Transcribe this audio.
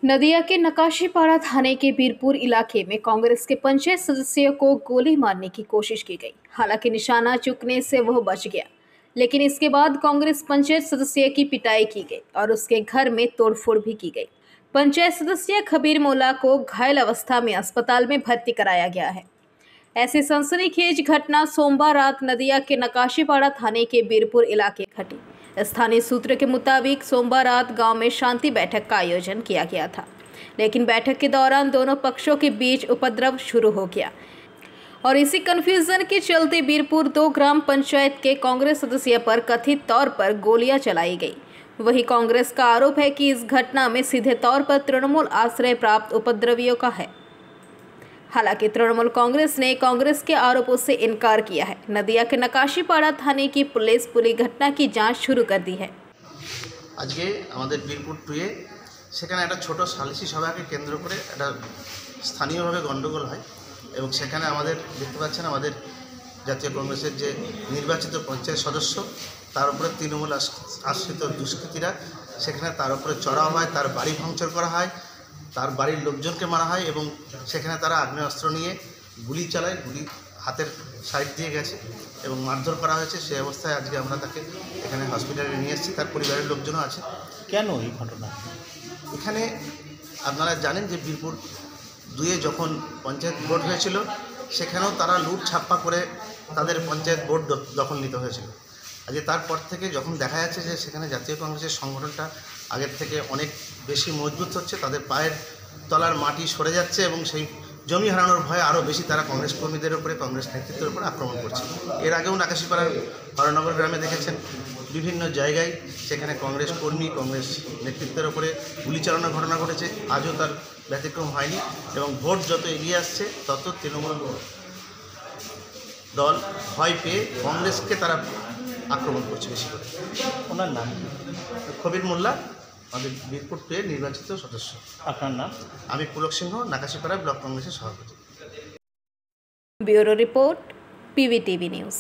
नदिया के नकाशीपाड़ा थाने के बीरपुर इलाके में कांग्रेस के पंचायत सदस्य को गोली मारने की कोशिश की गई। हालांकि निशाना चूकने से वह बच गया, लेकिन इसके बाद कांग्रेस पंचायत सदस्य की पिटाई की गई और उसके घर में तोड़फोड़ भी की गई। पंचायत सदस्य खबीर मोला को घायल अवस्था में अस्पताल में भर्ती कराया गया है। ऐसी सनसनीखेज घटना सोमवार रात नदिया के नकाशीपाड़ा थाने के बीरपुर इलाके घटी। स्थानीय सूत्र के मुताबिक सोमवार रात गांव में शांति बैठक का आयोजन किया गया था, लेकिन बैठक के दौरान दोनों पक्षों के बीच उपद्रव शुरू हो गया और इसी कन्फ्यूजन के चलते बीरपुर 2 ग्राम पंचायत के कांग्रेस सदस्य पर कथित तौर पर गोलियां चलाई गई। वही कांग्रेस का आरोप है कि इस घटना में सीधे तौर पर तृणमूल आश्रय प्राप्त उपद्रवियों का है। हालांकि तृणमूल कांग्रेस ने कांग्रेस के आरोपों से इनकार किया है। नदिया के नकाशीपाड़ा थाने की पुलिस पूरी घटना की जांच शुरू कर दी है। आज के আমাদের बीरपुर 2 সেখানে একটা ছোট সালিসি সভাকে কেন্দ্র করে একটা স্থানীয়ভাবে গন্ডগোল হয় এবং সেখানে আমাদের দেখতে পাচ্ছেন আমাদের জাতীয় কংগ্রেসের যে নির্বাচিত পঞ্চায়েত সদস্য তার উপরে তৃণমূল আশ্রিত দুষ্কৃতীরা সেখানে তার উপরে চড়াও হয়, তার বাড়ি ভাঙচুর করা হয়, তার বাড়ির লোকজনকে মারা হয় এবং সেখানে তারা আগ্নেয়াস্ত্র নিয়ে গুলি চালায়, গুলি হাতের সাইড দিয়ে গেছে এবং মারধর করা হয়েছে। সেই অবস্থায় আজকে আমরা তাকে এখানে হসপিটালে নিয়ে এসেছি, তার পরিবারের লোকজনও আছে। কেন এই ঘটনা? এখানে আপনারা জানেন যে বীরপুর 2 যখন পঞ্চায়েত ভোট হয়েছিল সেখানেও তারা লুট ছাপ্পা করে তাদের পঞ্চায়েত ভোট দখল নিতে হয়েছিল। আজকে তারপর থেকে যখন দেখা যাচ্ছে যে সেখানে জাতীয় কংগ্রেসের সংগঠনটা আগের থেকে অনেক বেশি মজবুত হচ্ছে, তাদের পায়ের তলার মাটি সরে যাচ্ছে এবং সেই জমি হারানোর ভয়ে আরও বেশি তারা কংগ্রেস কর্মীদের উপরে, কংগ্রেস নেতৃত্বের উপরে আক্রমণ করছে। এর আগেও নাকাশিপাড়ার হরনগর গ্রামে দেখেছেন বিভিন্ন জায়গায় সেখানে কংগ্রেস কর্মী, কংগ্রেস নেতৃত্বের উপরে গুলি চালানোর ঘটনা ঘটেছে। আজও তার ব্যতিক্রম হয়নি এবং ভোট যত এগিয়ে আসছে তত তৃণমূল দল ভয় পেয়ে কংগ্রেসকে তারা আক্রমণ করছে বেশি করে। ওনার নাম খবির মোল্লা, আমাদের বীরপুর 2 নির্বাচিত সদস্য। আপনার নাম? আমি পুলক সিংহ, নাকাশিপাড়া ব্লক কংগ্রেসের সভাপতি। Bureau report, PVTV news.